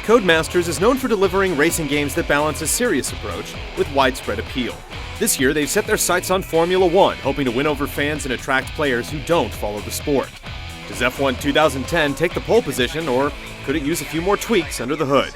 Codemasters is known for delivering racing games that balance a serious approach with widespread appeal. This year, they've set their sights on Formula One, hoping to win over fans and attract players who don't follow the sport. Does F1 2010 take the pole position, or could it use a few more tweaks under the hood?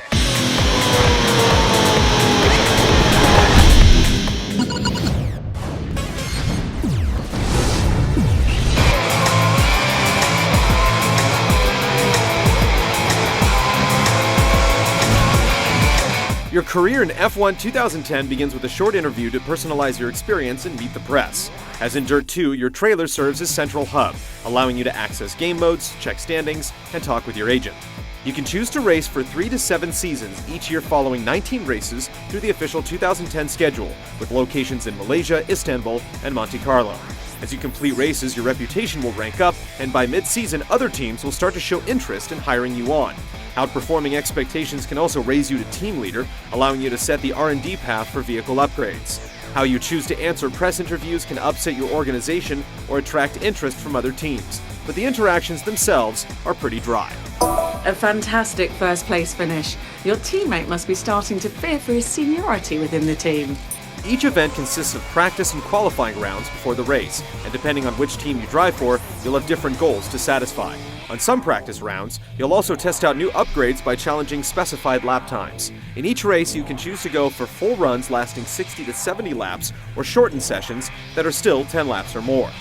Your career in F1 2010 begins with a short interview to personalize your experience and meet the press. As in Dirt 2, your trailer serves as central hub, allowing you to access game modes, check standings, and talk with your agent. You can choose to race for 3 to 7 seasons, each year following 19 races through the official 2010 schedule, with locations in Malaysia, Istanbul, and Monte Carlo. As you complete races, your reputation will rank up, and by mid-season, other teams will start to show interest in hiring you on. Outperforming expectations can also raise you to team leader, allowing you to set the R&D path for vehicle upgrades. How you choose to answer press interviews can upset your organization or attract interest from other teams, but the interactions themselves are pretty dry. A fantastic first place finish. Your teammate must be starting to fear for his seniority within the team. Each event consists of practice and qualifying rounds before the race, and depending on which team you drive for, you'll have different goals to satisfy. On some practice rounds, you'll also test out new upgrades by challenging specified lap times. In each race, you can choose to go for full runs lasting 60 to 70 laps, or shortened sessions that are still 10 laps or more.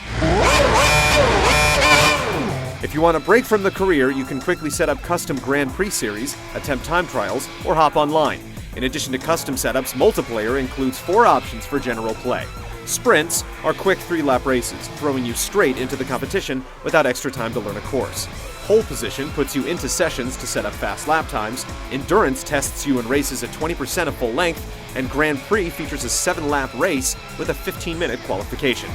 If you want a break from the career, you can quickly set up custom Grand Prix series, attempt time trials, or hop online. In addition to custom setups, multiplayer includes 4 options for general play. Sprints are quick 3-lap races, throwing you straight into the competition without extra time to learn a course. Pole position puts you into sessions to set up fast lap times. Endurance tests you in races at 20% of full length, and Grand Prix features a 7-lap race with a 15-minute qualification.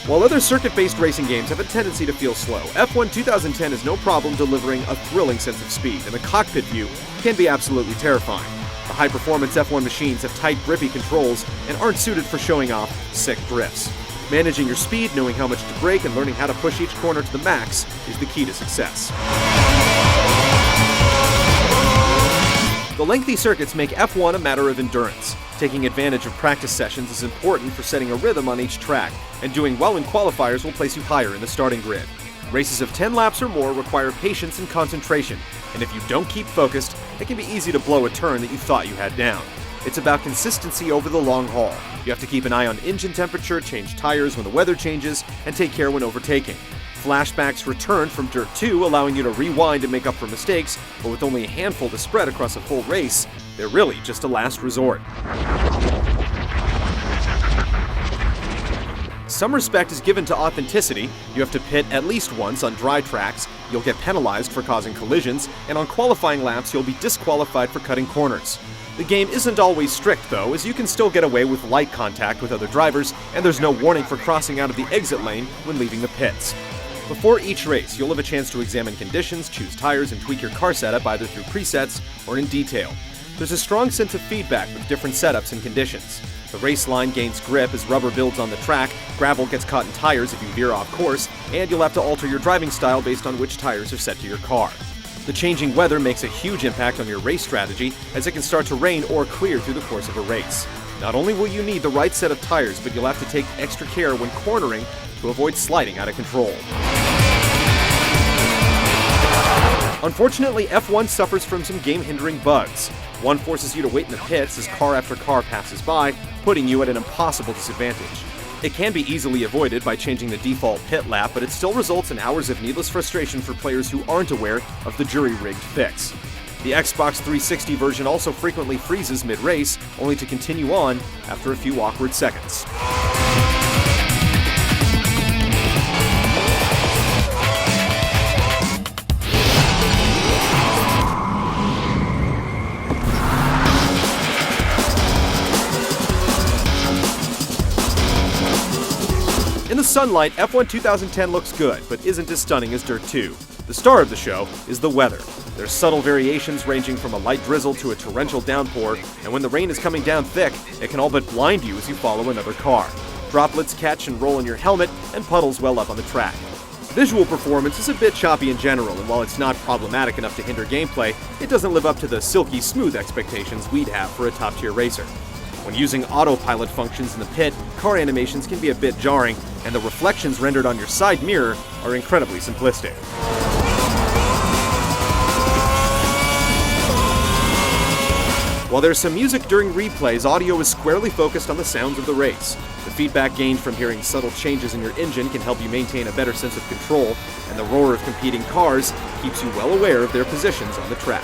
While other circuit-based racing games have a tendency to feel slow, F1 2010 has no problem delivering a thrilling sense of speed, and the cockpit view can be absolutely terrifying. The high-performance F1 machines have tight, grippy controls and aren't suited for showing off sick drifts. Managing your speed, knowing how much to brake, and learning how to push each corner to the max is the key to success. The lengthy circuits make F1 a matter of endurance. Taking advantage of practice sessions is important for setting a rhythm on each track, and doing well in qualifiers will place you higher in the starting grid. Races of 10 laps or more require patience and concentration, and if you don't keep focused, it can be easy to blow a turn that you thought you had down. It's about consistency over the long haul. You have to keep an eye on engine temperature, change tires when the weather changes, and take care when overtaking. Flashbacks return from Dirt 2, allowing you to rewind and make up for mistakes, but with only a handful to spread across a full race, they're really just a last resort. Some respect is given to authenticity. You have to pit at least once on dry tracks, you'll get penalized for causing collisions, and on qualifying laps you'll be disqualified for cutting corners. The game isn't always strict though, as you can still get away with light contact with other drivers, and there's no warning for crossing out of the exit lane when leaving the pits. Before each race, you'll have a chance to examine conditions, choose tires, and tweak your car setup either through presets or in detail. There's a strong sense of feedback with different setups and conditions. The race line gains grip as rubber builds on the track, gravel gets caught in tires if you veer off course, and you'll have to alter your driving style based on which tires are set to your car. The changing weather makes a huge impact on your race strategy, as it can start to rain or clear through the course of a race. Not only will you need the right set of tires, but you'll have to take extra care when cornering to avoid sliding out of control. Unfortunately, F1 suffers from some game-hindering bugs. One forces you to wait in the pits as car after car passes by, putting you at an impossible disadvantage. It can be easily avoided by changing the default pit lap, but it still results in hours of needless frustration for players who aren't aware of the jury-rigged fix. The Xbox 360 version also frequently freezes mid-race, only to continue on after a few awkward seconds. In the sunlight, F1 2010 looks good, but isn't as stunning as Dirt 2. The The star of the show is the weather. There's subtle variations ranging from a light drizzle to a torrential downpour, and when the rain is coming down thick, it can all but blind you as you follow another car. Droplets catch and roll in your helmet, and puddles well up on the track. Visual performance is a bit choppy in general, and while it's not problematic enough to hinder gameplay, it doesn't live up to the silky smooth expectations we'd have for a top-tier racer. When using autopilot functions in the pit, car animations can be a bit jarring, and the reflections rendered on your side mirror are incredibly simplistic. While there's some music during replays, audio is squarely focused on the sounds of the race. The feedback gained from hearing subtle changes in your engine can help you maintain a better sense of control, and the roar of competing cars keeps you well aware of their positions on the track.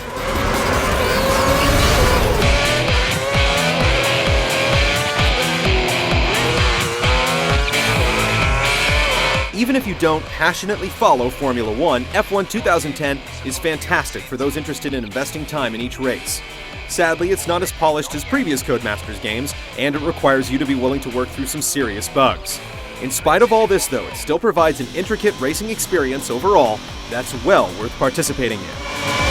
Even if you don't passionately follow Formula One, F1 2010 is fantastic for those interested in investing time in each race. Sadly, it's not as polished as previous Codemasters games, and it requires you to be willing to work through some serious bugs. In spite of all this, though, it still provides an intricate racing experience overall that's well worth participating in.